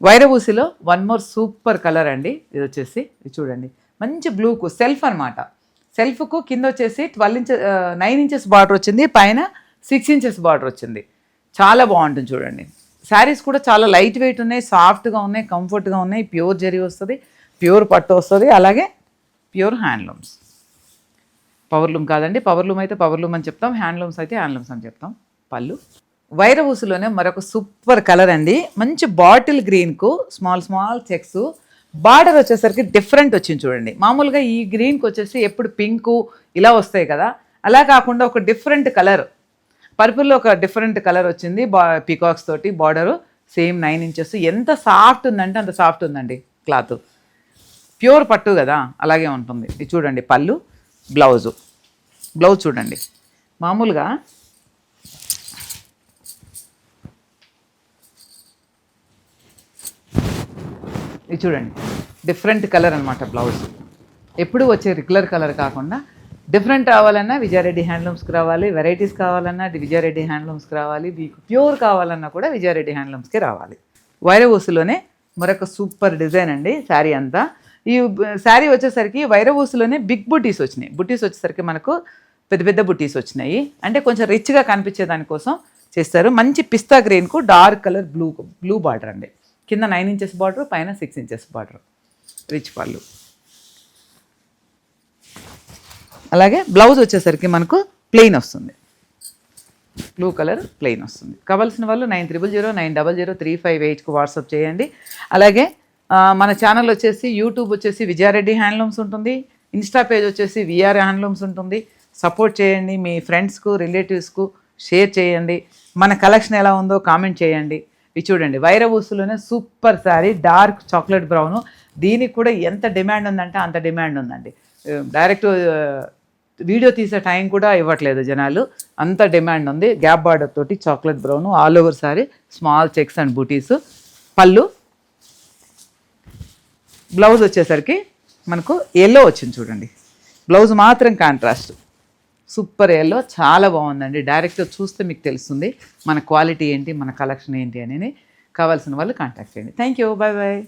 వైరభూసిలో one more super colour అండి. ఇది వచ్చేసి ఇది చూడండి, మంచి బ్లూకు సెల్ఫ్ అనమాట. సెల్ఫ్కు కింద వచ్చేసి 9 ఇంచెస్ బార్డర్ వచ్చింది, పైన 6 ఇంచెస్ బార్డర్ వచ్చింది. చాలా బాగుంటుంది చూడండి. శారీస్ కూడా చాలా లైట్ వెయిట్ ఉన్నాయి, సాఫ్ట్గా ఉన్నాయి, కంఫర్ట్గా ఉన్నాయి. ప్యూర్ జరీ వస్తుంది, ప్యూర్ పట్టు వస్తుంది, అలాగే ప్యూర్ హ్యాండ్లూమ్స్. పవర్లూమ్ కాదండి, పవర్లూమ్ అయితే పవర్లూమ్ అని చెప్తాం, హ్యాండ్లూమ్స్ అయితే హ్యాండ్లూమ్స్ అని చెప్తాం. పళ్ళు వైరభూసిలోనే మరొక సూపర్ కలర్ అండి. మంచి బాటిల్ గ్రీన్కు స్మాల్ స్మాల్ చెక్స్, బార్డర్ వచ్చేసరికి డిఫరెంట్ వచ్చింది చూడండి. మామూలుగా ఈ గ్రీన్కి వచ్చేసి ఎప్పుడు పింకు ఇలా వస్తాయి కదా, అలా కాకుండా ఒక డిఫరెంట్ కలర్, పర్పుల్లో ఒక డిఫరెంట్ కలర్ వచ్చింది. పీకాక్స్ తోటి బార్డరు సేమ్ 9 ఇంచెస్. ఎంత సాఫ్ట్ ఉందంటే అంత సాఫ్ట్ ఉందండి క్లాత్. ప్యూర్ పట్టు కదా, అలాగే ఉంటుంది. ఇది చూడండి పళ్ళు, బ్లౌజ్ చూడండి. మామూలుగా ఇది చూడండి, డిఫరెంట్ కలర్ అనమాట బ్లౌజ్. ఎప్పుడు వచ్చే రెగ్యులర్ కలర్ కాకుండా డిఫరెంట్ రావాలన్నా విజయారెడ్డి హ్యాండ్లూమ్స్కి రావాలి, వెరైటీస్ కావాలన్నా విజయారెడ్డి హ్యాండ్లూమ్స్కి రావాలి, మీకు ప్యూర్ కావాలన్నా కూడా విజయారెడ్డి హ్యాండ్లూమ్స్కి రావాలి. వైరభూసిలోనే మరొక సూపర్ డిజైన్ అండి. శారీ అంతా ఈ శారీ వచ్చేసరికి వైరభూసిలోనే బిగ్ బుటీస్ వచ్చినాయి. బుటీస్ వచ్చేసరికి మనకు పెద్ద పెద్ద బుటీస్ వచ్చినాయి, అంటే కొంచెం రిచ్గా కనిపించే దానికోసం చేస్తారు. మంచి పిస్తా గ్రీన్కు డార్క్ కలర్ బ్లూ బార్డర్ అండి. కింద 9 ఇంచెస్ బార్డర్, పైన 6 ఇంచెస్ బార్డర్, రిచ్ పళ్ళు. అలాగే బ్లౌజ్ వచ్చేసరికి మనకు ప్లెయిన్ వస్తుంది, బ్లూ కలర్ ప్లెయిన్ వస్తుంది. కావాల్సిన వాళ్ళు 9009003588కు వాట్సాప్ చేయండి. అలాగే మన ఛానల్ వచ్చేసి యూట్యూబ్ వచ్చేసి విజయారెడ్డి హ్యాండ్లూమ్స్ ఉంటుంది, ఇన్స్టా పేజ్ వచ్చేసి విఆర్ హ్యాండ్లూమ్స్ ఉంటుంది. సపోర్ట్ చేయండి, మీ ఫ్రెండ్స్కు రిలేటివ్స్కు షేర్ చేయండి. మన కలెక్షన్ ఎలా ఉందో కామెంట్ చేయండి. ఇది చూడండి, వైరభూసిలోనే super sari, dark chocolate brown. దీనికి కూడా ఎంత డిమాండ్ ఉందంటే అంత డిమాండ్ ఉందండి. డైరెక్ట్ వీడియో తీసే టైం కూడా ఇవ్వట్లేదు జనాలు, అంత డిమాండ్ ఉంది. గ్యాప్ బార్డర్ తోటి chocolate brown, all over sari, small checks and బూటీస్. పళ్ళు, బ్లౌజ్ వచ్చేసరికి మనకు ఎల్లో వచ్చింది చూడండి. బ్లౌజ్ మాత్రం కాంట్రాస్ట్, సూపర్ ఎల్లో, చాలా బాగుందండి. డైరెక్ట్గా చూస్తే మీకు తెలుస్తుంది మన క్వాలిటీ ఏంటి, మన కలెక్షన్ ఏంటి అని. కావాల్సిన వాళ్ళు కాంటాక్ట్ చేయండి. Thank you, bye bye.